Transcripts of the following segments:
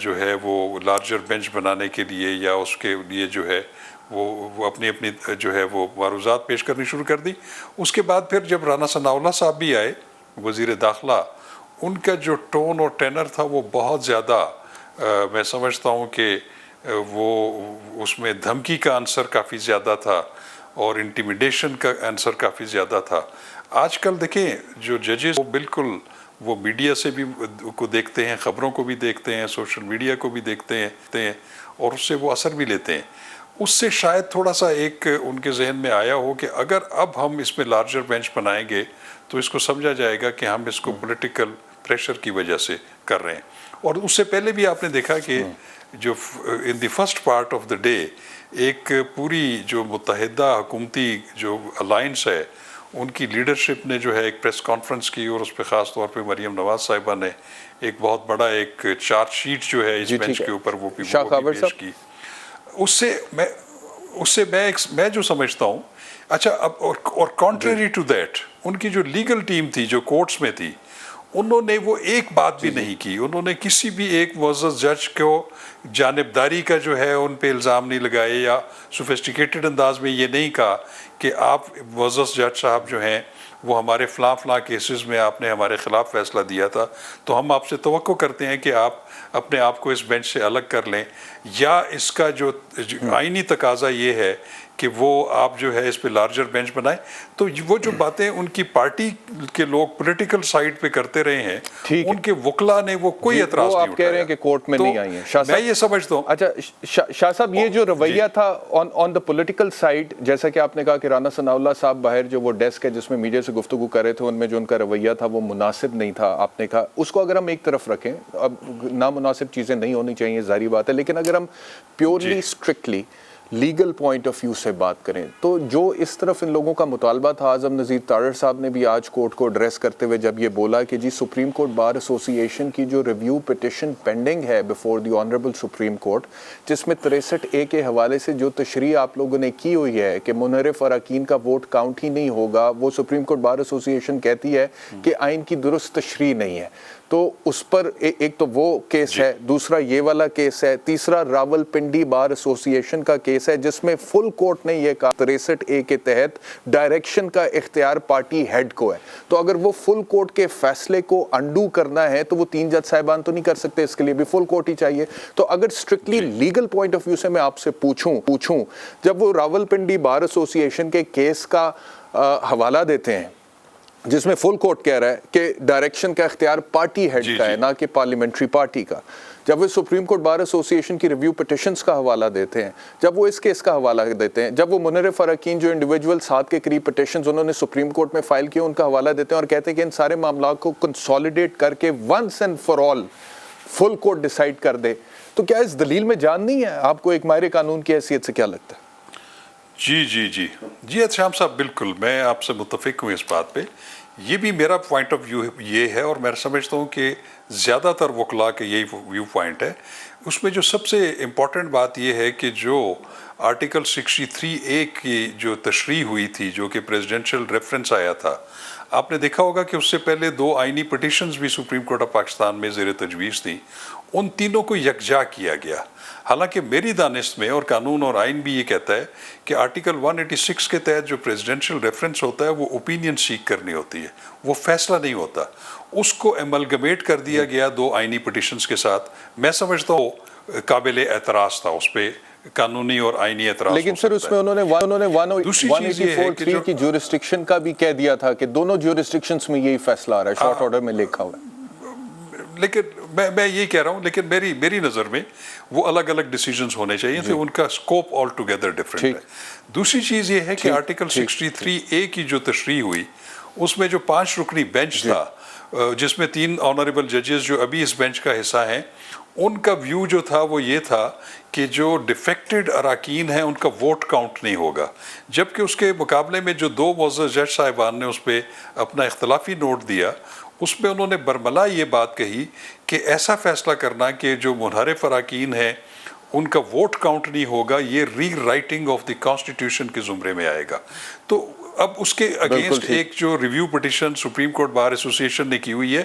جو ہے وہ لارجر بینچ بنانے کے لیے یا اس کے لیے جو ہے وہ اپنی جو ہے وہ معروضات پیش کرنی شروع کر دی. اس کے بعد پھر جب رانا ثناءاللہ صاحب بھی آئے وزیر داخلہ، ان کا جو ٹون اور ٹینر تھا وہ بہت زیادہ میں سمجھتا ہوں کہ وہ اس میں دھمکی کا عنصر کافی زیادہ تھا اور انٹیمیڈیشن کا عنصر کافی زیادہ تھا. آج کل دیکھیں جو ججز وہ بالکل وہ میڈیا سے بھی کو دیکھتے ہیں، خبروں کو بھی دیکھتے ہیں، سوشل میڈیا کو بھی دیکھتے ہیں اور اس سے وہ اثر بھی لیتے ہیں. اس سے شاید تھوڑا سا ایک ان کے ذہن میں آیا ہو کہ اگر اب ہم اس میں لارجر بینچ بنائیں گے تو اس کو سمجھا جائے گا کہ ہم اس کو پولیٹیکل پریشر کی وجہ سے کر رہے ہیں. اور اس سے پہلے بھی آپ نے دیکھا کہ جو in the first part of the day ایک پوری جو متحدہ حکومتی جو الائنس ہے ان کی لیڈرشپ نے جو ہے ایک پریس کانفرنس کی اور اس پہ خاص طور پہ مریم نواز صاحبہ نے ایک بہت بڑا ایک چارج شیٹ جو ہے اس بینچ کے اوپر وہ بھی پیش کی. اس سے میں جو سمجھتا ہوں اچھا اب اور کانٹریری ٹو دیٹ ان کی جو لیگل ٹیم تھی جو کورٹس میں تھی انہوں نے وہ ایک بات بھی نہیں کی. انہوں نے کسی بھی ایک معزز جج کو جانبداری کا جو ہے ان پہ الزام نہیں لگائے یا سوفسٹیکیٹڈ انداز میں یہ نہیں کہا کہ آپ معزز جج صاحب جو ہیں وہ ہمارے فلاں کیسز میں آپ نے ہمارے خلاف فیصلہ دیا تھا تو ہم آپ سے توقع کرتے ہیں کہ آپ اپنے آپ کو اس بینچ سے الگ کر لیں، یا اس کا جو آئینی تقاضا یہ ہے کہ وہ آپ جو ہے اس پہ لارجر بینچ بنائیں. تو وہ جو باتیں ان کی پارٹی کے لوگ پولیٹیکل سائیڈ پہ کرتے رہے ہیں ان کے وکلا نے وہ کوئی اعتراض نہیں اٹھایا. آپ کہہ رہے ہیں کہ کورٹ میں نہیں آئی ہیں. میں یہ سمجھتا ہوں اچھا شاہ صاحب یہ جو رویہ تھا آن دا پولیٹیکل سائیڈ، جیسا کہ آپ نے کہا کہ رانا ثناءاللہ صاحب باہر جو وہ ڈیسک ہے جس میں میڈیا سے گفتگو کر رہے تھے ان میں جو ان کا رویہ تھا وہ مناسب نہیں تھا، آپ نے کہا اس کو اگر ہم ایک طرف رکھیں، اب نامناسب چیزیں نہیں ہونی چاہیے ظاہری بات ہے، لیکن اگر ہم purely strictly legal point of view سے بات کریں تو جو اس طرف ان لوگوں کا مطالبہ تھا، اعظم نذیر تارڑ صاحب نے بھی آج کورٹ کو ایڈریس کرتے ہوئے جب یہ بولا کہ جی سپریم کورٹ بار ایسوسی ایشن کی جو ریویو پٹیشن پینڈنگ ہے before the honourable supreme court, جس میں 63A کے حوالے سے جو تشریح آپ لوگوں نے کی ہوئی ہے کہ منحرف اراکین کا ووٹ کاؤنٹ ہی نہیں ہوگا، وہ سپریم کورٹ بار ایسوسی ایشن کہتی ہے کہ آئین کی درست تشریح نہیں ہے. تو اس پر ایک تو وہ کیس ہے، دوسرا یہ والا کیس ہے، تیسرا راول پنڈی بار ایسوسی ایشن کا کیس ہے جس میں فل کورٹ نے یہ کہا 63A کے تحت ڈائریکشن کا اختیار پارٹی ہیڈ کو ہے. تو اگر وہ فل کورٹ کے فیصلے کو انڈو کرنا ہے تو وہ 3 جج صاحبان تو نہیں کر سکتے، اس کے لیے بھی فل کورٹ ہی چاہیے. تو اگر strictly legal point of view سے میں آپ سے پوچھوں جب وہ راول پنڈی بار ایسوسی ایشن کے کیس کا حوالہ دیتے ہیں جس میں فل کورٹ کہہ رہا ہے کہ ڈائریکشن کا اختیار پارٹی ہیڈ کا ہے نہ کہ پارلیمنٹری پارٹی کا، جب وہ سپریم کورٹ بار ایسوسی ایشن کی ریویو پٹیشنز کا حوالہ دیتے ہیں، جب وہ اس کیس کا حوالہ دیتے ہیں، جب وہ منحرف اراکین جو انڈیویجول 7 کے قریب پٹیشنز انہوں نے سپریم کورٹ میں فائل کیے ان کا حوالہ دیتے ہیں اور کہتے ہیں کہ ان سارے معاملات کو کنسولیڈیٹ کر کے once and for all full court decide کر دے، تو کیا اس دلیل میں جان نہیں ہے؟ آپ کو ایک ماہر قانون کی حیثیت سے کیا لگتا ہے؟ جی احتشام صاحب بالکل میں آپ سے متفق ہوں اس بات پہ. یہ بھی میرا پوائنٹ آف ویو یہ ہے اور میں سمجھتا ہوں کہ زیادہ تر وکلاء کے یہی ویو پوائنٹ ہے. اس میں جو سب سے امپورٹنٹ بات یہ ہے کہ جو آرٹیکل 63A کی جو تشریح ہوئی تھی جو کہ پریزیڈنشل ریفرنس آیا تھا، آپ نے دیکھا ہوگا کہ اس سے پہلے 2 آئینی پٹیشنز بھی سپریم کورٹ آف پاکستان میں زیر تجویز تھیں، ان تینوں کو یکجا کیا گیا. حالانکہ میری دانست میں اور قانون اور آئین بھی یہ کہتا ہے کہ آرٹیکل 186 کے تحت جو پریزیڈنشل ریفرنس ہوتا ہے وہ اوپینین سیک کرنی ہوتی ہے، وہ فیصلہ نہیں ہوتا. اس کو ایملگمیٹ کر دیا گیا 2 آئینی پٹیشنز کے ساتھ. میں سمجھتا ہوں قابل اعتراض تھا، اس پہ قانونی اور آئینی اعتراض. لیکن پھر اس میں انہوں نے 184(3) کی جورسڈکشن کا بھی کہہ دیا تھا کہ دونوں جورسڈکشنز میں یہی فیصلہ آ رہا ہے، شارٹ آرڈر میں لکھا ہوا ہے. لیکن میں یہ کہہ رہا ہوں، لیکن میری نظر میں وہ الگ الگ ڈیسیجنز ہونے چاہیے تھے، ان کا سکوپ آل ٹوگیدر ڈفرینٹ ہے. دوسری چیز یہ ہے کہ آرٹیکل 63A کی جو تشریح ہوئی اس میں جو 5 رکنی بینچ تھا جس میں 3 آنریبل ججز جو ابھی اس بینچ کا حصہ ہیں، ان کا ویو جو تھا وہ یہ تھا کہ جو ڈیفیکٹڈ اراکین ہیں ان کا ووٹ کاؤنٹ نہیں ہوگا، جبکہ اس کے مقابلے میں جو 2 معزز جج صاحبان نے اس پہ اپنا اختلافی نوٹ دیا، اس میں انہوں نے برملا یہ بات کہی کہ ایسا فیصلہ کرنا کہ جو منحرف اراکین ہیں ان کا ووٹ کاؤنٹ نہیں ہوگا، یہ ری رائٹنگ آف دی کانسٹیٹیوشن کے زمرے میں آئے گا. تو اب اس کے اگینسٹ ایک جو review petition supreme court bar ایسوسی ایشن نے کی ہوئی ہے،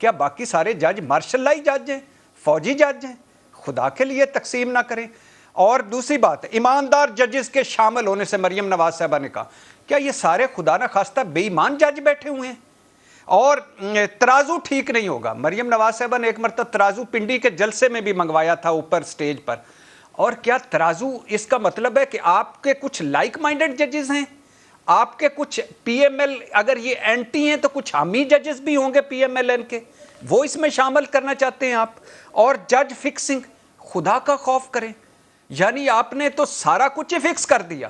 کیا باقی سارے جج مارشل لائی جج ہیں, فوجی جج ہیں؟ خدا کے لیے تقسیم نہ کریں. اور دوسری بات, ایماندار ججز کے شامل ہونے سے مریم نواز صاحبہ نے کہا, کیا یہ سارے خدا نہ خواستہ بے ایمان جج بیٹھے ہوئے ہیں؟ اور ترازو ٹھیک نہیں ہوگا. مریم نواز صاحبہ نے ایک مرتبہ ترازو پنڈی کے جلسے میں بھی منگوایا تھا اوپر سٹیج پر. اور کیا ترازو اس کا مطلب ہے کہ آپ کے کچھ لائک مائنڈڈ ججز ہیں, آپ کے کچھ پی ایم ایل اگر یہ اینٹی ہیں تو کچھ حامی ججز بھی ہوں گے پی ایم ایل این کے, وہ اس میں شامل کرنا چاہتے ہیں آپ. اور جج فکسنگ, خدا کا خوف کریں, یعنی آپ نے تو سارا کچھ فکس کر دیا.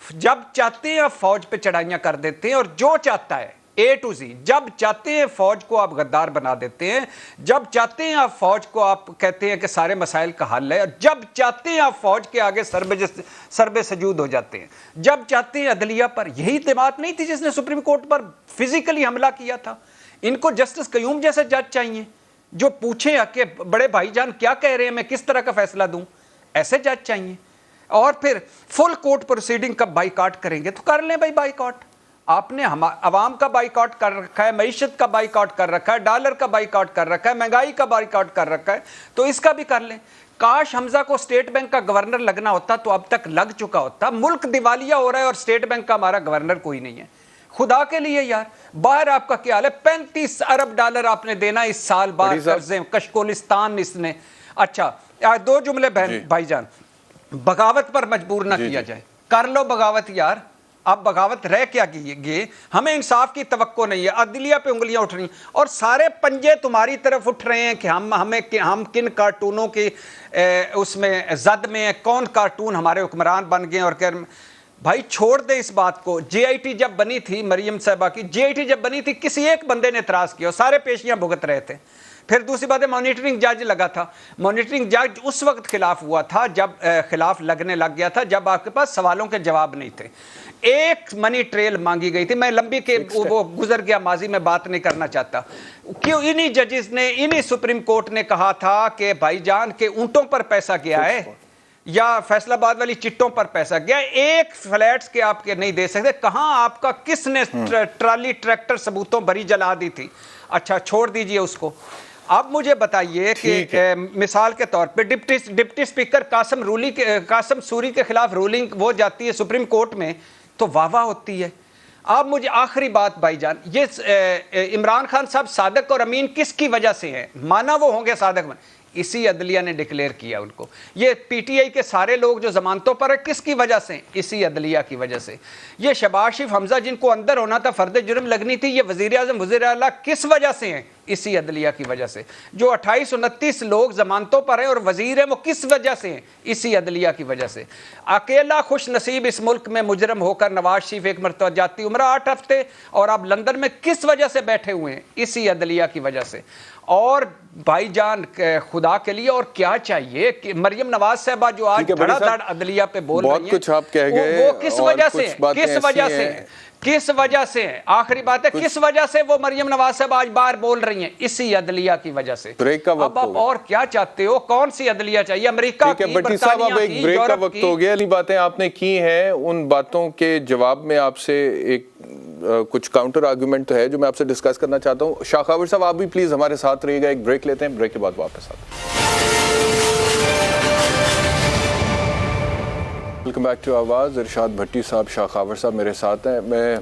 جب چاہتے ہیں آپ فوج پہ چڑھائیاں کر دیتے ہیں, اور جو چاہتا ہے اے ٹو زی, جب چاہتے ہیں فوج کو آپ غدار بنا دیتے ہیں, جب چاہتے ہیں آپ فوج کو آپ کہتے ہیں کہ سارے مسائل کا حل ہے, اور جب چاہتے ہیں آپ فوج کے آگے سربے سجود ہو جاتے ہیں, جب چاہتے ہیں عدلیہ پر. یہی اعتماد نہیں تھی جس نے سپریم کورٹ پر فزیکلی حملہ کیا تھا. ان کو جسٹس قیوم جیسے جج چاہیے جو پوچھیں کہ بڑے بھائی جان کیا کہہ رہے ہیں, میں کس طرح کا فیصلہ دوں, ایسے جج چاہیے. اور پھر فل کورٹ پروسیڈنگ کا بائی کاٹ کریں گے تو کر لیں بھائی بائی کاٹ. آپ نے عوام کا بائی کاٹ کر رکھا ہے, معیشت کا بائی کاٹ کر رکھا ہے, ڈالر کا بائی کاٹ کر رکھا ہے, مہنگائی کا بائی کاٹ کر رکھا ہے, تو اس کا بھی کر لیں. کاش حمزہ کو اسٹیٹ بینک کا گورنر لگنا ہوتا تو اب تک لگ چکا ہوتا. ملک دیوالیہ ہو رہا ہے اور اسٹیٹ بینک کا ہمارا گورنر کوئی نہیں ہے. خدا کے لیے یار, باہر آپ کا کیا حال ہے؟ 35 ارب ڈالر آپ نے دینا اس سال باہر قرضے, کشکولستان اس نے. اچھا 2 جملے بھائی جان, بغاوت پر مجبور نہ کیا جائے, کر لو بغاوت یار. اب بغاوت رہ کیا گئے, ہمیں انصاف کی توقع نہیں ہے, عدلیہ پہ انگلیاں اٹھ رہی ہیں, اور سارے پنجے تمہاری طرف اٹھ رہے ہیں کہ ہم کن کارٹونوں کی اس میں زد میں ہیں, کون کارٹون ہمارے حکمران بن گئے. اور بھائی چھوڑ دے اس بات کو. جے آئی ٹی جب بنی تھی, مریم صاحبہ کی جے آئی ٹی جب بنی تھی, کسی ایک بندے نے اعتراض کیا, سارے پیشیاں بھگت رہے تھے. پھر دوسری بات ہے مانیٹرنگ جج لگا تھا. مانیٹرنگ جج اس وقت خلاف ہوا تھا جب خلاف لگنے لگ گیا تھا جب آپ کے پاس سوالوں کے جواب نہیں تھے. ایک منی ٹریل مانگی گئی تھی, میں لمبی کے وہ گزر گیا ماضی میں بات نہیں کرنا چاہتا. کیوں انہی ججز نے, انہی سپریم کورٹ نے کہا تھا کہ بھائی جان کے اونٹوں پر پیسہ گیا ہے یا فیصلہ آباد والی چٹوں پر پیسہ گیا, ایک فلیٹس کے آپ کے نہیں دے سکتے. کہاں آپ کا کس نے ٹرالی ٹریکٹر ثبوتوں بری جلا دی تھی؟ اچھا چھوڑ دیجئے اس کو. اب مجھے بتائیے کہ مثال کے طور پہ ڈپٹی اسپیکر قاسم سوری کے خلاف رولنگ وہ جاتی ہے سپریم کورٹ میں تو واہ واہ ہوتی ہے. اب مجھے آخری بات بھائی جان, یہ عمران خان صاحب صادق اور امین کس کی وجہ سے ہیں؟ مانا وہ ہوں گے صادق, اسی عدلیہ نے ڈکلیئر کیا ان کو. یہ پی ٹی آئی کے سارے لوگ جو ضمانتوں پر ہیں کس کی وجہ سے؟ اسی عدلیہ کی وجہ سے. یہ شہباز شریف حمزہ جن کو اندر ہونا تھا, فرد جرم لگنی تھی, یہ وزیر اعظم وزیر اعلیٰ کس وجہ سے ہیں؟ اسی عدلیہ کی وجہ سے. جو 28-29 لوگ ضمانتوں پر ہیں اور وزیر ہیں وہ کس وجہ سے ہیں؟ اسی عدلیہ کی وجہ سے. اکیلا خوش نصیب اس ملک میں مجرم ہو کر نواز شریف ایک مرتبہ جاتی عمرہ 8 ہفتے اور اب لندن میں کس وجہ سے بیٹھے ہوئے ہیں؟ اسی عدلیہ کی وجہ سے. اور بھائی جان خدا کے لیے اور کیا چاہیے کہ مریم نواز صاحبہ جو آج دھڑا دھڑ عدلیہ پہ بول رہی ہیں وہ کس وجہ سے, کس وجہ سے آخری بات ہے, کس وجہ سے وہ مریم نواز صاحب آج بار بول رہی ہیں؟ اسی عدلیہ کی وجہ سے. اب آپ اور کیا چاہتے ہو؟ کون سی عدلیہ چاہیے؟ امریکہ کی, برطانیہ کی, بریک کا وقت ہو گیا. علی باتیں آپ نے کی ہیں, ان باتوں کے جواب میں آپ سے ایک کچھ کاؤنٹر آرگومنٹ ہے جو میں آپ سے ڈسکس کرنا چاہتا ہوں. شاہ خاور صاحب آپ بھی پلیز ہمارے ساتھ رہیے گا, ایک بریک لیتے ہیں, بریک کے بعد واپس آتے ہیں. ویلکم بیک ٹو آواز. ارشاد بھٹی صاحب, شاہ خاور صاحب میرے ساتھ ہیں. میں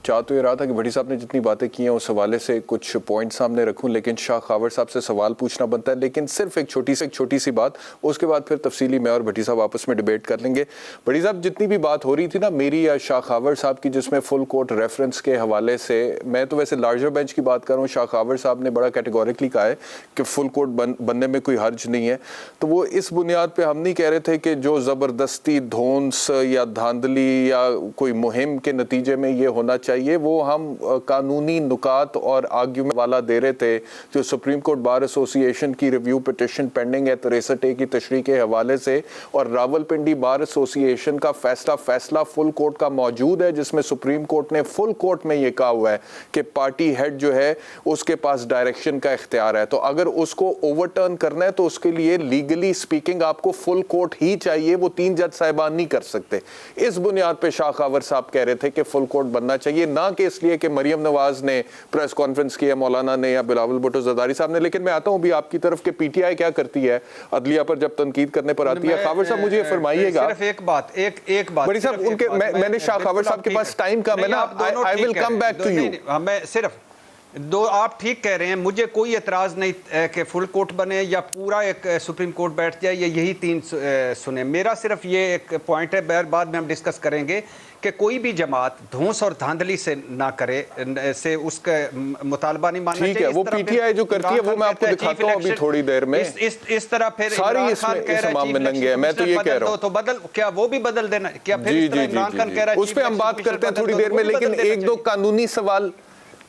چاہ تو یہ رہا تھا کہ بھٹی صاحب نے جتنی باتیں کی ہیں اس حوالے سے کچھ پوائنٹ سامنے رکھوں, لیکن شاہ خاور صاحب سے سوال پوچھنا بنتا ہے. لیکن صرف ایک چھوٹی سی بات, اس کے بعد پھر تفصیلی میں اور بھٹی صاحب آپس میں ڈیبیٹ کر لیں گے. بھٹی صاحب جتنی بھی بات ہو رہی تھی نا میری یا شاہ خاور صاحب کی, جس میں فل کورٹ ریفرنس کے حوالے سے, میں تو ویسے لارجر بینچ کی بات کر رہا ہوں, شاہ خاور صاحب نے بڑا کیٹیگوریکلی کہا ہے کہ فل کورٹ بننے میں کوئی حرج نہیں ہے. تو وہ اس بنیاد پہ ہم نہیں کہہ رہے تھے کہ جو زبردستی دھونس یا دھاندلی یا کوئی مہم کے نتیجے میں یہ ہونا چاہیے, وہ ہم قانونی نکات اور آرگیومنٹ والا دے رہے تھے جو سپریم کورٹ بار ایسوسی ایشن کی ریویو پٹیشن پینڈنگ ہے 63A کی تشریح کے حوالے سے, اور راولپنڈی بار ایسوسی ایشن کا فیصلہ فل کورٹ کا موجود ہے جس میں سپریم کورٹ نے فل کورٹ میں یہ کہا ہوا ہے کہ پارٹی ہیڈ جو ہے اس کے پاس ڈائریکشن کا اختیار ہے. تو اگر اس کو اوور ٹرن کرنا ہے تو اس کے لیے لیگلی سپیکنگ آپ کو فل کورٹ ہی چاہیے, وہ 3 جج صاحبان نہیں کر سکتے. اس بنیاد پہ شاہ خاور صاحب کہہ رہے تھے کہ فل کورٹ بننا چاہیے. یہ نہ کہ اس لیے کہ مریم نواز نے پریس کانفرنس کی ہے مولانا نے یا بلاول بھٹو زرداری صاحب نے. لیکن میں آتا ہوں بھی آپ کی طرف کہ پی ٹی آئی کیا کرتی ہے عدلیہ پر جب تنقید کرنے پر آتی ہے. خاور صاحب مجھے فرمائیے گا صرف ایک بات بڑی صاحب ان کے میں نے شاہ خاور صاحب کے پاس ٹائم کم ہے نا, I will come back to you. میں صرف آپ ٹھیک کہہ رہے ہیں, مجھے کوئی اعتراض نہیں کہ فل کورٹ بنے یا پورا ایک سپریم کورٹ بیٹھ جائے یا یہی 3 سنے. میرا صرف یہ ایک پوائنٹ ہے, بعد میں ہم ڈسکس کریں گے کہ کوئی بھی جماعت دھونس اور دھاندلی سے نہ کرے, سے اس کا مطالبہ نہیں ماننا چاہیے. ٹھیک ہے, وہ پی ٹی آئی جو کرتی ہے وہ میں آپ کو دکھاتا ہوں ابھی تھوڑی دیر میں. اس طرح پھر ساری اس امام میں ننگے ہیں, میں تو یہ کہہ رہا ہوں تو بدل, کیا وہ بھی بدل دینا, کیا پھر اس طرح عمران خان کہہ رہا ہے اس پہ ہم بات کرتے ہیں تھوڑی دیر میں. لیکن ایک دو قانونی سوال,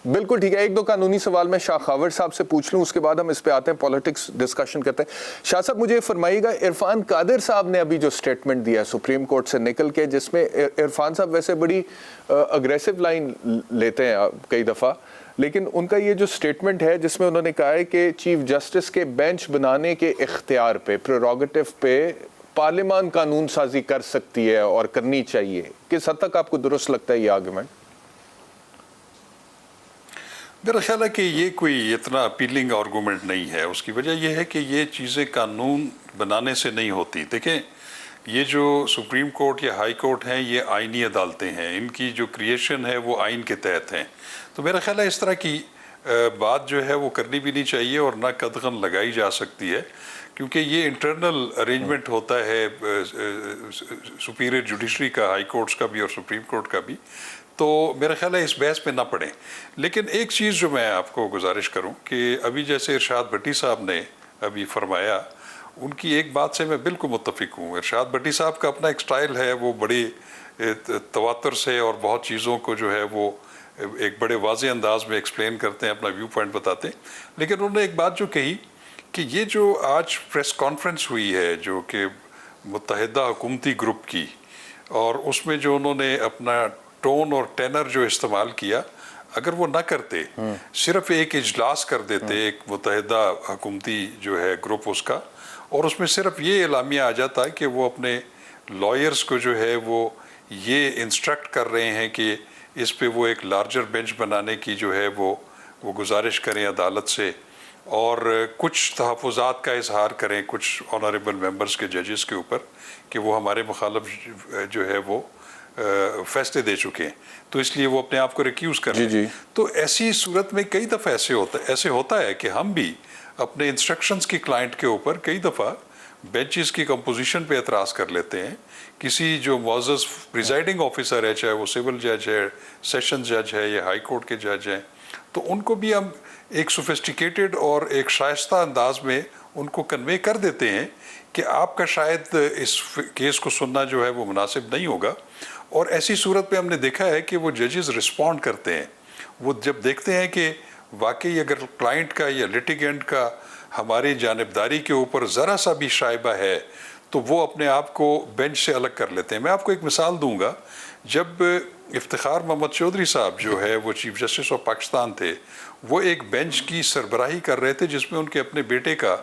بالکل ٹھیک ہے, ایک دو قانونی سوال میں شاہ خاور صاحب سے پوچھ لوں, اس کے بعد ہم اس پہ آتے ہیں, پولیٹکس ڈسکشن کرتے ہیں. شاہ صاحب مجھے فرمائیے گا, عرفان قادر صاحب نے ابھی جو سٹیٹمنٹ دیا سپریم کورٹ سے نکل کے, جس میں عرفان صاحب ویسے بڑی اگریسو لائن لیتے ہیں کئی دفعہ, لیکن ان کا یہ جو سٹیٹمنٹ ہے جس میں انہوں نے کہا ہے کہ چیف جسٹس کے بینچ بنانے کے اختیار پہ, پریروگیٹو پہ پارلیمان قانون سازی کر سکتی ہے اور کرنی چاہیے. کس حد تک آپ کو درست لگتا ہے یہ آرگومنٹ؟ میرا خیال ہے کہ یہ کوئی اتنا اپیلنگ آرگومنٹ نہیں ہے. اس کی وجہ یہ ہے کہ یہ چیزیں قانون بنانے سے نہیں ہوتی. دیکھیں, یہ جو سپریم کورٹ یا ہائی کورٹ ہیں یہ آئینی عدالتیں ہیں, ان کی جو کریشن ہے وہ آئین کے تحت ہیں. تو میرا خیال ہے اس طرح کی بات جو ہے وہ کرنی بھی نہیں چاہیے اور نہ قدغن لگائی جا سکتی ہے, کیونکہ یہ انٹرنل ارینجمنٹ ہوتا ہے سپیریئر جوڈیشری کا, ہائی کورٹس کا بھی اور سپریم کورٹ کا بھی. تو میرا خیال ہے اس بحث پہ نہ پڑیں. لیکن ایک چیز جو میں آپ کو گزارش کروں کہ ابھی جیسے ارشاد بھٹی صاحب نے ابھی فرمایا, ان کی ایک بات سے میں بالکل متفق ہوں. ارشاد بھٹی صاحب کا اپنا ایک سٹائل ہے, وہ بڑی تواتر سے اور بہت چیزوں کو جو ہے وہ ایک بڑے واضح انداز میں ایکسپلین کرتے ہیں, اپنا ویو پوائنٹ بتاتے ہیں. لیکن انہوں نے ایک بات جو کہی کہ یہ جو آج پریس کانفرنس ہوئی ہے جو کہ متحدہ حکومتی گروپ کی, اور اس میں جو انہوں نے اپنا ٹون اور ٹینر جو استعمال کیا, اگر وہ نہ کرتے, صرف ایک اجلاس کر دیتے ایک متحدہ حکومتی جو ہے گروپ اس کا, اور اس میں صرف یہ اعلامیہ آ جاتا ہے کہ وہ اپنے لائرز کو جو ہے وہ یہ انسٹرکٹ کر رہے ہیں کہ اس پہ وہ ایک لارجر بینچ بنانے کی جو ہے وہ گزارش کریں عدالت سے, اور کچھ تحفظات کا اظہار کریں کچھ آنریبل ممبرز کے ججز کے اوپر کہ وہ ہمارے مخالف جو ہے وہ فیصلے دے چکے ہیں, تو اس لیے وہ اپنے آپ کو ریکیوز کر رہے ہیں. تو ایسی صورت میں کئی دفعہ ایسے ہوتا ہے کہ ہم بھی اپنے انسٹرکشنز کی کلائنٹ کے اوپر کئی دفعہ بینچز کی کمپوزیشن پہ اعتراض کر لیتے ہیں. کسی جو معزز پریزائڈنگ آفیسر ہے, چاہے وہ سول جج ہے, سیشن جج ہے یا ہائی کورٹ کے جج ہیں, تو ان کو بھی ہم ایک سوفسٹیکیٹڈ اور ایک شائستہ انداز میں ان کو کنوے کر دیتے ہیں کہ آپ کا شاید اس کیس کو سننا جو ہے وہ مناسب نہیں ہوگا. اور ایسی صورت پہ ہم نے دیکھا ہے کہ وہ ججز رسپونڈ کرتے ہیں. وہ جب دیکھتے ہیں کہ واقعی اگر کلائنٹ کا یا لٹیگنٹ کا ہماری جانبداری کے اوپر ذرا سا بھی شائبہ ہے تو وہ اپنے آپ کو بینچ سے الگ کر لیتے ہیں. میں آپ کو ایک مثال دوں گا. جب افتخار محمد چودھری صاحب جو ہے وہ چیف جسٹس آف پاکستان تھے, وہ ایک بینچ کی سربراہی کر رہے تھے جس میں ان کے اپنے بیٹے کا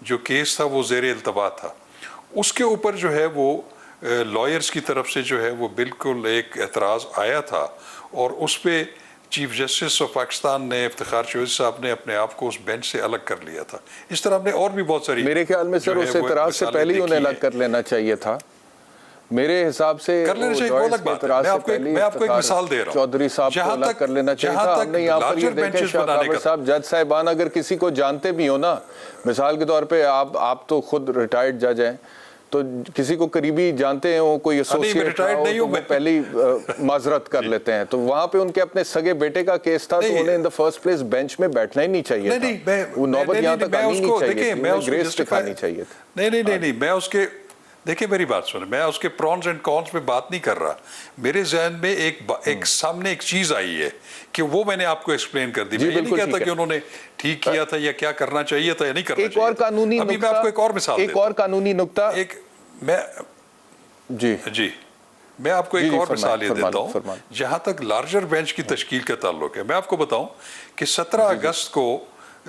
جو کیس تھا وہ زیر التوا تھا. اس کے اوپر جو ہے وہ لائرز کی طرف سے جو ہے وہ بالکل ایک اعتراض آیا تھا, اور اس پہ چیف جسٹس آف پاکستان نے افتخار چودھری صاحب نے اپنے آپ کو اس بینچ سے الگ کر لیا تھا. اس طرح ہم نے اور بھی بہت ساری, میرے خیال میں سر اس اعتراض سے پہلے ہی انہیں الگ کر لینا چاہیے تھا. میرے حساب سے کر لینا چاہیے, وہ الگ بات ہے. میں آپ کو ایک مثال دے رہا ہوں. چودھری صاحب کو الگ کر لینا چاہیے تھا. ہم نے یہاں پر یہ دیکھیں شاہ خاور صاحب, جج صاحبان اگر کسی کو جانتے بھی ہو نا, مثال کے طور پہ آپ تو خود ریٹائرڈ جج ہیں, تو کسی کو قریبی جانتے ہیں, وہ کوئی ایسوسیٹ رہا ہو تو وہ پہلی معذرت کر لیتے ہیں. تو وہاں پہ ان کے اپنے سگے بیٹے کا کیس تھا, تو انہیں ان دا فرسٹ پلیس بینچ میں بیٹھنا ہی نہیں چاہیے تھا. وہ نوبت یہاں تک آنی نہیں چاہیے تھی, انہیں گریس دکھانی چاہیے تھی. نہیں, میں اس کے, دیکھیں میری بات سنیں, میں اس کے پرونز اینڈ کونز پہ بات نہیں کر رہا. میرے ذہن میں ایک سامنے ایک چیز آئی ہے کہ وہ میں نے آپ کو ایکسپلین کر دی. میں یہ نہیں کہتا کہ انہوں نے ٹھیک کیا تھا یا کیا کرنا چاہیے تھا یا نہیں کرنا چاہیے. ایک اور قانونی ابھی میں آپ کو ایک اور مثال ایک اور قانونی نقطہ, جی میں آپ کو ایک اور مثال یہ دیتا ہوں جہاں تک لارجر بینچ کی تشکیل کا تعلق ہے. میں آپ کو بتاؤں کہ 17 اگست کو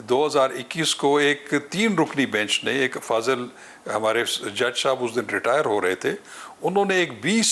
2021 کو ایک 3 رکنی بینچ نے, ایک فاضل ہمارے جج صاحب اس دن ریٹائر ہو رہے تھے, انہوں نے ایک 20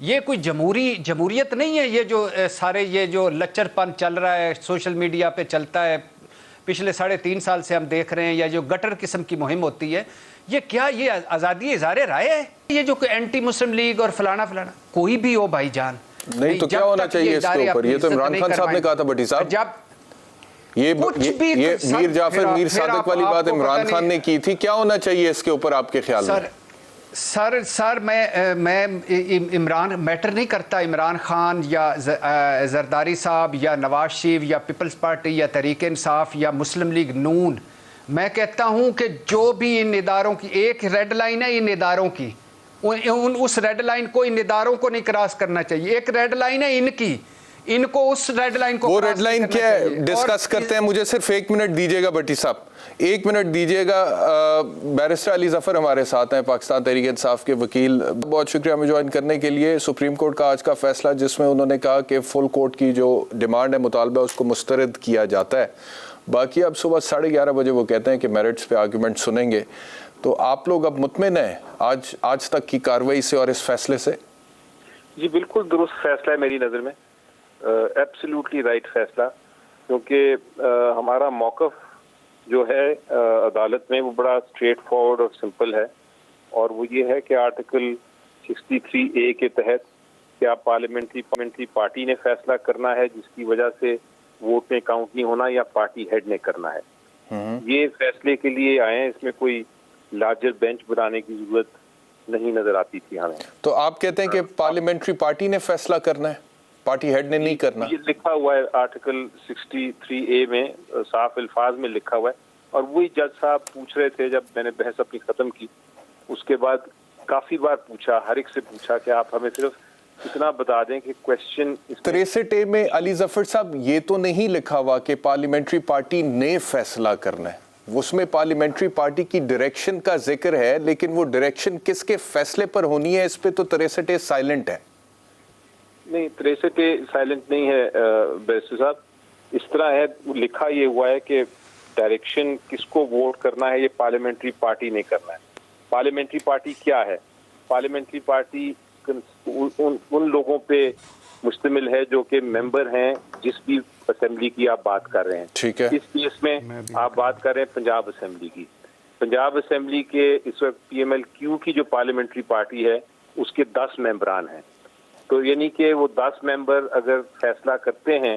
یہ کوئی جمہوریت نہیں ہے. یہ جو سارے یہ جو لچرپن چل رہا ہے سوشل میڈیا پہ چلتا ہے پچھلے 3.5 سال سے ہم دیکھ رہے ہیں, یا جو گٹر قسم کی مہم ہوتی ہے, یہ کیا یہ آزادی اظہار رائے ہے؟ یہ جو اینٹی مسلم لیگ اور فلانا کوئی بھی ہو بھائی جان, نہیں تو کیا ہونا چاہیے اس کے اوپر؟ یہ تو عمران خان صاحب نے کہا تھا بھٹی صاحب, یہ میر جعفر میر صادق والی بات عمران خان نے کی تھی. کیا ہونا چاہیے اس کے اوپر آپ کے خیال میں؟ سر میں عمران میٹر نہیں کرتا, عمران خان یا زرداری صاحب یا نواز شریف یا پیپلز پارٹی یا تحریک انصاف یا مسلم لیگ نون. میں کہتا ہوں کہ جو بھی ان اداروں کی ایک ریڈ لائن ہے, ان اداروں کی, اس ریڈ لائن کو ان اداروں کو نہیں کراس کرنا چاہیے. ایک ریڈ لائن ہے ان کو اس ریڈ لائن کو, وہ ریڈ لائن کیا ہے ڈسکس کرتے ہیں. مجھے صرف 1 منٹ دیجیے گا بھٹی صاحب, 1 منٹ دیجیے گا. بیرسٹر علی ظفر ہمارے ساتھ ہیں, پاکستان تحریک انصاف کے وکیل. بہت شکریہ ہمیں جوائن کرنے کے لیے. سپریم کورٹ کا آج کا فیصلہ جس میں انہوں نے کہا کہ فل کورٹ کی جو ڈیمانڈ ہے, مطالبہ, اس کو مسترد کیا جاتا ہے. باقی اب صبح 11:30 بجے وہ کہتے ہیں کہ میرٹس پہ آرگومنٹ سنیں گے. تو آپ لوگ اب مطمئن ہیں آج تک کی کارروائی سے اور اس فیصلے سے؟ جی بالکل درست فیصلہ ہے میری نظر میں, ایبسلیوٹلی رائٹ فیصلہ, کیونکہ ہمارا موقف جو ہے عدالت میں وہ بڑا اسٹریٹ فارورڈ اور سمپل ہے, اور وہ یہ ہے کہ آرٹیکل 63A کے تحت کیا پارلیمنٹری پارٹی نے فیصلہ کرنا ہے جس کی وجہ سے ووٹ میں کاؤنٹ نہیں ہونا, یا پارٹی ہیڈ نے کرنا ہے. یہ فیصلے کے لیے آئے ہیں, اس میں کوئی لارجر بینچ بنانے کی ضرورت نہیں نظر آتی تھی ہمیں. تو آپ کہتے ہیں کہ پارلیمنٹری پارٹی نے فیصلہ کرنا ہے, پارٹی ہیڈ نے نہیں کرنا؟ یہ لکھا ہوا ہے آرٹیکل 63A میں, صاف الفاظ میں لکھا ہوا ہے. اور وہی جج صاحب پوچھ رہے تھے جب میں نے بحث اپنی ختم کی, اس کے بعد کافی بار پوچھا, ہر ایک سے پوچھا کہ آپ ہمیں صرف اتنا بتا دیں کہ کوشچن 63A میں علی ظفر صاحب یہ تو نہیں لکھا ہوا کہ پارلیمنٹری پارٹی نے فیصلہ کرنا ہے, اس میں پارلیمنٹری پارٹی کی ڈائریکشن کا ذکر ہے, لیکن وہ ڈائریکشن کس کے فیصلے پر ہونی ہے, اس پہ تو 63A سائلنٹ ہے. نہیں, 63A سائلنٹ نہیں ہے بیرسٹر صاحب. اس طرح ہے, لکھا یہ ہوا ہے کہ ڈائریکشن کس کو ووٹ کرنا ہے یہ پارلیمنٹری پارٹی نے کرنا ہے. پارلیمنٹری پارٹی کیا ہے؟ پارلیمنٹری پارٹی ان لوگوں پہ مشتمل ہے جو کہ ممبر ہیں جس بھی اسمبلی کی آپ بات کر رہے ہیں. ٹھیک ہے, اس کیس میں آپ بات کر رہے ہیں پنجاب اسمبلی کی. پنجاب اسمبلی کے اس وقت PMLQ کی جو پارلیمنٹری پارٹی ہے اس کے 10 ممبران ہیں. تو یعنی کہ وہ 10 ممبر اگر فیصلہ کرتے ہیں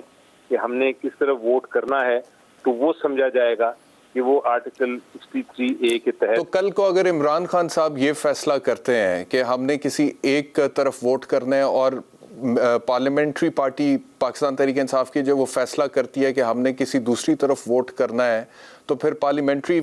کہ ہم نے کس طرح ووٹ کرنا ہے, تو وہ سمجھا جائے گا کہ وہ آرٹیکل 63A کے تحت. تو کل کو اگر عمران خان صاحب یہ فیصلہ کرتے ہیں کہ ہم نے کسی ایک طرف ووٹ کرنا ہے, اور پارلیمنٹری پارٹی پاکستان تحریک انصاف کی جو وہ فیصلہ کرتی ہے کہ ہم نے کسی دوسری طرف ووٹ کرنا ہے, تو پھر پارلیمنٹری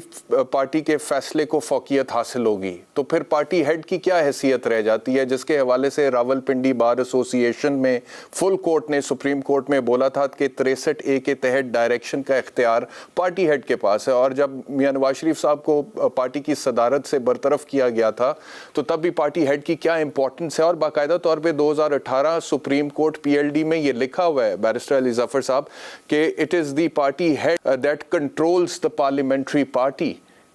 پارٹی کے فیصلے کو فوقیت حاصل ہوگی. تو پھر پارٹی ہیڈ کی کیا حیثیت رہ جاتی ہے, جس کے حوالے سے راولپنڈی بار ایسوسی ایشن میں فل کورٹ نے سپریم کورٹ میں بولا تھا کہ 63A کے تحت ڈائریکشن کا اختیار پارٹی ہیڈ کے پاس ہے. اور جب میاں نواز شریف صاحب کو پارٹی کی صدارت سے برطرف کیا گیا تھا تو تب بھی پارٹی ہیڈ کی کیا امپورٹنس ہے, اور باقاعدہ طور پہ 2018 سپریم کورٹ PLD میں یہ لکھا ہوا ہے بیرسٹر علی ظفر صاحب کہ it is the party head that controls the parliamentary party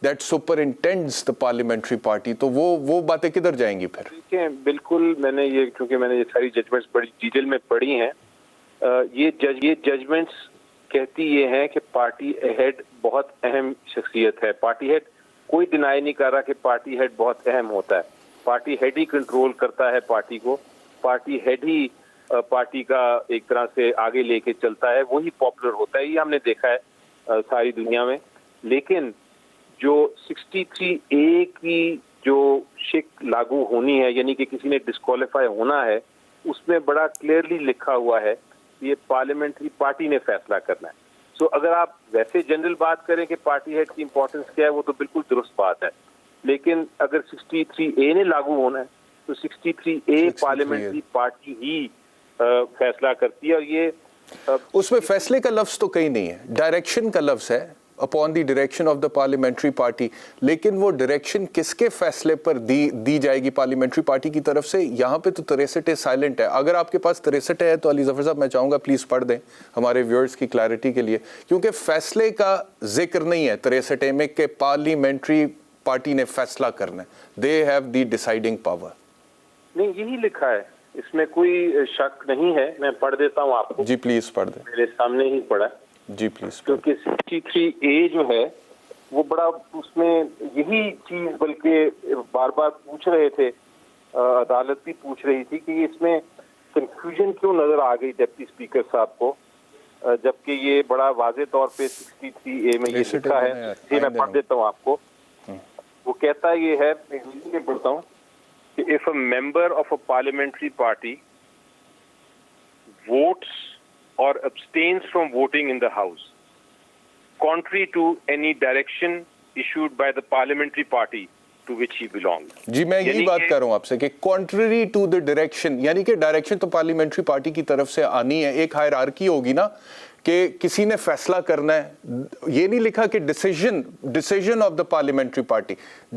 that superintends the parliamentary party. تو وہ باتیں کدھر جائیں گی پھر؟ بالکل, میں نے یہ کیونکہ میں نے یہ ساری ججمنٹس بڑی ڈیٹیل میں پڑھی ہیں, یہ ججمنٹس کہتی یہ ہیں کہ پارٹی ہیڈ بہت اہم شخصیت ہے. پارٹی ہیڈ کوئی ڈینائی نہیں کر رہا کہ پارٹی ہیڈ بہت اہم ہوتا ہے. پارٹی ہیڈ ہی کنٹرول کرتا ہے پارٹی کو, پارٹی ہیڈ ہی پارٹی کا ایک طرح سے آگے لے کے چلتا ہے, وہی پاپولر ہوتا ہے. یہ ہم نے دیکھا ہے ساری دنیا میں. لیکن جو 63A کی جو شک لاگو ہونی ہے, یعنی کہ کسی نے ڈسکوالیفائی ہونا ہے, اس میں بڑا کلیئرلی لکھا ہوا ہے کہ یہ پارلیمنٹری پارٹی نے فیصلہ کرنا ہے. سو اگر آپ ویسے جنرل بات کریں کہ پارٹی ہیڈ کی امپورٹنس کیا ہے, وہ تو بالکل درست بات ہے. لیکن اگر 63A نے لاگو ہونا ہے تو 63A پارلیمنٹری پارٹی ہی فیصلہ کرتی ہے. اور یہ اس میں فیصلے کا لفظ تو کہیں نہیں ہے, ڈائریکشن کا لفظ ہے, upon the direction of the parliamentary party. لیکن وہ ڈائریکشن کس کے فیصلے پر دی جائے گی پارلیمنٹری پارٹی کی طرف سے, یہاں پہ تو 63A سائلنٹ ہے. اگر آپ کے پاس 63A ہے تو علی ظفر صاحب میں چاہوں گا پلیز پڑھ دیں ہمارے ویورز کی کلیئرٹی کے لیے, کیونکہ فیصلے کا ذکر نہیں ہے 63A میں کہ پارلیمنٹری پارٹی نے فیصلہ کرنا ہے. They have the deciding power. نہیں, یہی لکھا ہے, اس میں کوئی شک نہیں ہے. میں پڑھ دیتا ہوں آپ کو. جی پلیز پڑھ دیں. میرے سامنے ہی پڑھا. جی پلیز. کیونکہ 63A جو ہے وہ بڑا اس میں یہی چیز بلکہ بار بار پوچھ رہے تھے, عدالت بھی پوچھ رہی تھی کہ اس میں کنفیوژن کیوں نظر آ گئی ڈپٹی اسپیکر صاحب کو, جبکہ یہ بڑا واضح طور پہ 63A میں یہ لکھا ہے. جی میں پڑھ دیتا ہوں آپ کو. وہ کہتا یہ ہے, میں پڑھتا ہوں کہ if a member of a parliamentary party votes or abstains from voting in the house contrary to any direction issued by the parliamentary party to which he belongs. جی میں یہی بات کر رہا ہوں آپ سے کہ contrary to the direction, یعنی کہ ڈائریکشن تو پارلیمنٹری پارٹی کی طرف سے آنی ہے. ایک ہائرارکی ہوگی نا کہ کسی نے فیصلہ کرنا ہے. یہ نہیں لکھا کہ decision of the parliamentary party,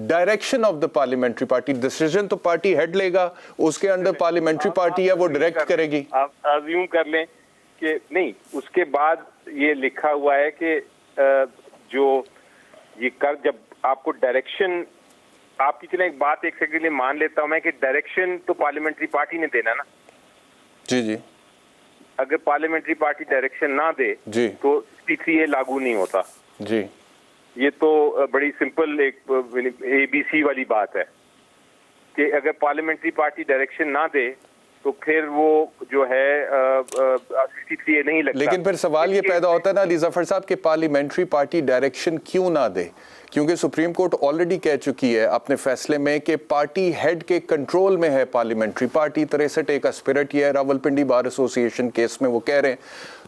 direction of the parliamentary party. Decision تو پارٹی ہیڈ لے گا, اس کے اندر پارلیمنٹری پارٹی ہے وہ ڈائریکٹ کرے گی. آپ ازیوم کر لیں کہ نہیں, اس کے بعد یہ لکھا ہوا ہے کہ جو یہ کر, جب آپ کو ڈائریکشن, آپ کی چلیں ایک بات ایک سیکنڈ لیے مان لیتا ہوں میں کہ ڈائریکشن تو پارلیمنٹری پارٹی نے دینا نا. جی جی. اگر پارلیمنٹری پارٹی ڈائریکشن نہ دے جی تو 63A لاگو نہیں ہوتا. جی یہ تو بڑی سمپل ایک ABC والی بات ہے کہ اگر پارلیمنٹری پارٹی ڈائریکشن نہ دے تو پھر وہ جو ہے 63A نہیں لگتا. لیکن پھر سوال یہ پیدا ہوتا ہے نا علی ظفر صاحب کہ پارلیمنٹری پارٹی ڈائریکشن کیوں نہ دے, کیونکہ سپریم کورٹ آلریڈی کہہ چکی ہے اپنے فیصلے میں کہ پارٹی ہیڈ کے کنٹرول میں ہے پارلیمنٹری پارٹی. 63A کا اسپرٹ یہ ہے, راولپنڈی بار ایسوسی ایشن کیس میں وہ کہہ رہے ہیں.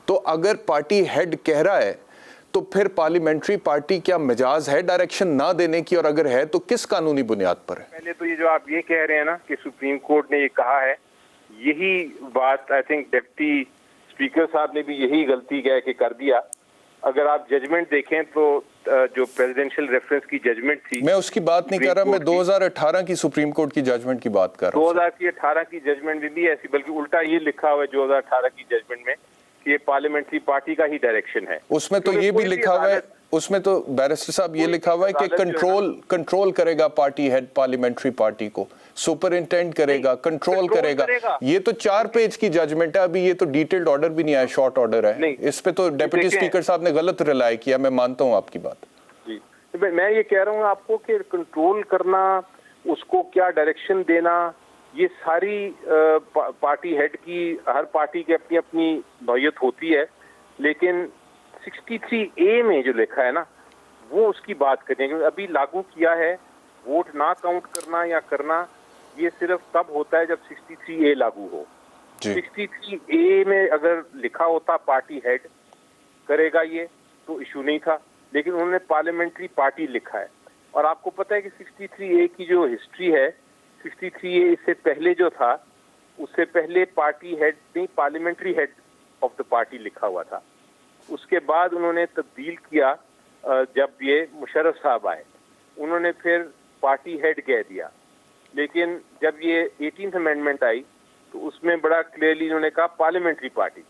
تو اگر پارٹی ہیڈ کہہ رہا ہے تو پھر پارلیمنٹری پارٹی کیا مجاز ہے ڈائریکشن نہ دینے کی, اور اگر ہے تو کس قانونی بنیاد پر ہے؟ پہلے تو یہ جو آپ یہ کہہ رہے ہیں نا کہ سپریم کورٹ نے یہ کہا ہے, یہی بات آئی تھنک ڈپٹی اسپیکر صاحب نے بھی یہی غلطی کہہ کے کر دیا. اگر آپ ججمنٹ دیکھیں تو جو پریزیڈنشیل ریفرنس کی ججمنٹ تھی, میں اس کی بات نہیں کر رہا, میں 2018 کی سپریم کورٹ کی ججمنٹ کی بات کر رہا ہوں. 2018 کی ججمنٹ بھی ایسی, بلکہ الٹا یہ لکھا ہوا ہے 2018 کی ججمنٹ میں کہ یہ پارلیمنٹری پارٹی کا ہی ڈائریکشن ہے. اس میں تو یہ بھی لکھا ہوا ہے, اس میں تو بیرسٹر صاحب یہ لکھا ہوا ہے کہ کنٹرول کرے گا پارٹی ہیڈ پارلیمنٹری پارٹی کو, سپرنٹینڈ کرے گا, کنٹرول کرے گا. یہ تو 4 پیج کی ججمنٹ ہے, ابھی یہ تو ڈیٹیلڈ آرڈر بھی نہیں آیا, شارٹ آرڈر ہے. اس پہ تو ڈیپٹی اسپیکر صاحب نے غلط رلائی کیا, میں مانتا ہوں آپ کی بات. جی میں یہ کہہ رہا ہوں آپ کو کہ کنٹرول کرنا, اس کو کیا ڈائریکشن دینا, یہ ساری پارٹی ہیڈ کی, ہر پارٹی کی اپنی اپنی نوعیت ہوتی ہے. لیکن 63A میں جو لکھا ہے نا وہ اس کی بات کریں گے. ابھی لاگو کیا ہے, ووٹ نہ کاؤنٹ کرنا یا کرنا یہ صرف تب ہوتا ہے جب 63A لاگو ہو. 63A میں اگر لکھا ہوتا پارٹی ہیڈ کرے گا یہ تو ایشو نہیں تھا, لیکن انہوں نے پارلیمنٹری پارٹی لکھا ہے. اور آپ کو پتہ ہے کہ 63A کی جو ہسٹری ہے, 63A اس سے پہلے جو تھا, اس سے پہلے پارٹی ہیڈ نہیں parliamentary head of the party لکھا ہوا تھا. اس کے بعد انہوں نے تبدیل کیا, جب یہ مشرف صاحب آئے انہوں نے پھر پارٹی ہیڈ کہہ دیا. لیکن جب یہ 18th امینڈمنٹ آئی تو اس میں بڑا کلیئرلی انہوں نے کہا پارلیمنٹری پارٹی.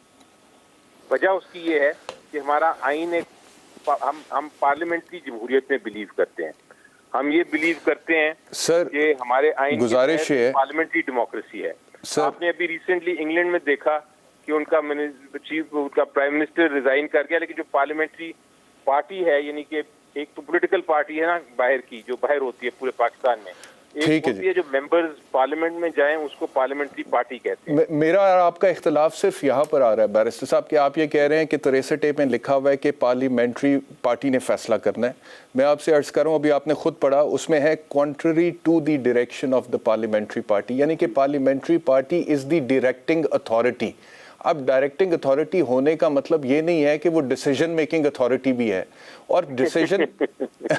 وجہ اس کی یہ ہے کہ ہمارا آئین ایک, ہم پارلیمنٹری جمہوریت میں بلیو کرتے ہیں. ہم یہ بلیو کرتے ہیں سر کہ ہمارے آئین گزارش ہے پارلیمنٹری ڈیموکریسی ہے. آپ نے ابھی ریسنٹلی انگلینڈ میں دیکھا کہ ان کا چیف, ان کا پرائم منسٹر ریزائن کر گیا, لیکن جو پارلیمنٹری پارٹی ہے, یعنی کہ ایک تو پولیٹیکل پارٹی ہے نا باہر کی, جو باہر ہوتی ہے پورے پاکستان میں, ایک ہوتی ہے جو ممبرز پارلیمنٹ میں جائیں اس کو پارلیمنٹری پارٹی کہتے ہیں. میرا اور آپ کا اختلاف صرف یہاں پر آ رہا ہے بیرسٹر صاحب کہ آپ یہ کہہ رہے ہیں کہ 63A میں لکھا ہوا ہے کہ پارلیمنٹری پارٹی نے فیصلہ کرنا ہے. میں آپ سے عرض کروں, ابھی آپ نے خود پڑھا, اس میں ہے contrary to the direction of the parliamentary party, یعنی کہ parliamentary party is the directing authority. اب ڈائریکٹنگ اتھارٹی ہونے کا مطلب یہ نہیں ہے کہ وہ ڈیسیژن میکنگ اتھارٹی بھی ہے. اور ڈیسیژن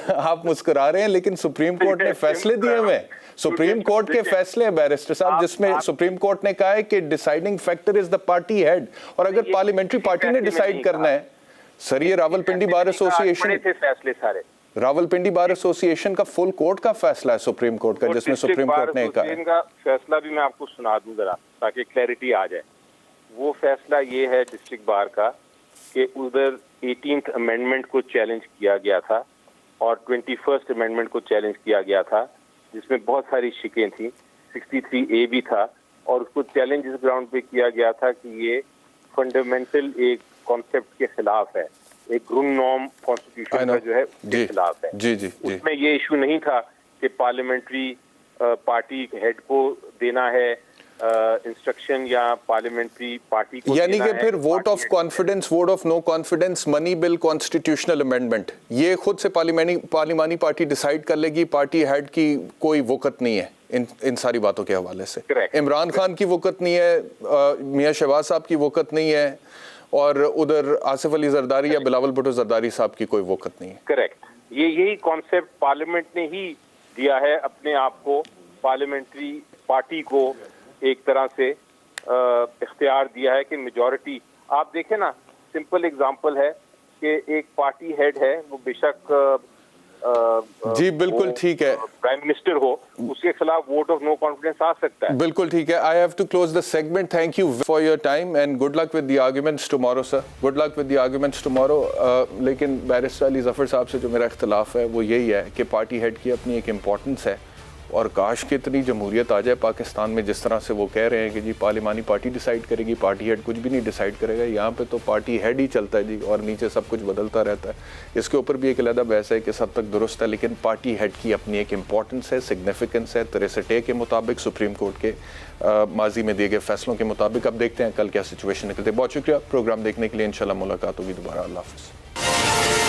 آپ مسکرا رہے ہیں لیکن سپریم کورٹ نے فیصلے دیے ہوئے ہیں, سپریم کورٹ کے فیصلے ہیں بیرسٹر صاحب, جس میں سپریم کورٹ نے کہا ہے کہ deciding factor is the party head. اور اگر پارلیمنٹری پارٹی نے ڈیسائیڈ کرنا ہے, سر یہ راولپنڈی بار ایسوسی راولپنڈی بار ایسوسی ایشن کا فل کورٹ کا فیصلہ ہے سپریم کورٹ کا, جس میں سپریم کورٹ نے کہا ہے. فیصلہ بھی میں آپ کو سنا دوں ذرا تاکہ کلیئرٹی آ جائے. وہ فیصلہ یہ ہے ڈسٹرکٹ بار کا کہ ادھر 18th امینڈمنٹ کو چیلنج کیا گیا تھا اور 21st امینڈمنٹ کو چیلنج کیا گیا تھا, جس میں بہت ساری شکیں تھیں. 63A بھی تھا, اور اس کو چیلنج اس گراؤنڈ پہ کیا گیا تھا کہ یہ فنڈامنٹل ایک کانسیپٹ کے خلاف ہے, ایک گرون نارم کانسٹیٹیوشن کا جو ہے اس کے خلاف ہے. اس میں یہ ایشو نہیں تھا کہ پارلیمنٹری پارٹی ہیڈ کو دینا ہے انسٹرکشن یا پارلیمنٹری پارٹی کو, یعنی کہ پھر vote of confidence, vote of no confidence, money bill, constitutional amendment, یہ خود سے پارلیمانی پارٹی ڈیسائیڈ کر لے گی, پارٹی ہیڈ کی کوئی وقت نہیں ہے ان ساری باتوں کے حوالے سے. عمران خان کی وقت نہیں ہے, میاں شہباز صاحب کی وقت نہیں ہے, اور ادھر آصف علی زرداری یا بلاول بھٹو زرداری صاحب کی کوئی وقت نہیں ہے. کریکٹ, یہی کانسیپٹ پارلیمنٹ نے ہی دیا ہے اپنے آپ کو, پارلیمنٹری پارٹی کو ایک طرح سے اختیار دیا ہے کہ میجورٹی. آپ دیکھیں نا, سمپل اگزامپل ہے کہ ایک پارٹی ہیڈ ہے, وہ بے شک جی بالکل ٹھیک ہے, پرائم منسٹر ہو, اس کے خلاف ووٹ آف نو کانفیڈنس آ سکتا ہے. بالکل ٹھیک ہے. I have to close the segment. Thank you for your time and good luck with the arguments tomorrow sir, good luck with the arguments tomorrow. لیکن بیرسٹر علی ظفر صاحب سے جو میرا اختلاف ہے وہ یہی ہے کہ پارٹی ہیڈ کی اپنی ایک امپورٹنس ہے, اور کاش کی اتنی جمہوریت آ جائے پاکستان میں جس طرح سے وہ کہہ رہے ہیں کہ جی پارلیمانی پارٹی ڈیسائیڈ کرے گی, پارٹی ہیڈ کچھ بھی نہیں ڈیسائیڈ کرے گا. یہاں پہ تو پارٹی ہیڈ ہی چلتا ہے جی, اور نیچے سب کچھ بدلتا رہتا ہے. اس کے اوپر بھی ایک علیحدہ بحث ہے کہ سب تک درست ہے, لیکن پارٹی ہیڈ کی اپنی ایک امپورٹنس ہے, سگنیفیکنس ہے 63A کے مطابق, سپریم کورٹ کے ماضی میں دیے گئے فیصلوں کے مطابق. اب دیکھتے ہیں کل کیا سچویشن نکلتے. بہت شکریہ پروگرام دیکھنے کے لیے, انشاءاللہ ملاقات ہوگی دوبارہ. اللہ حافظ.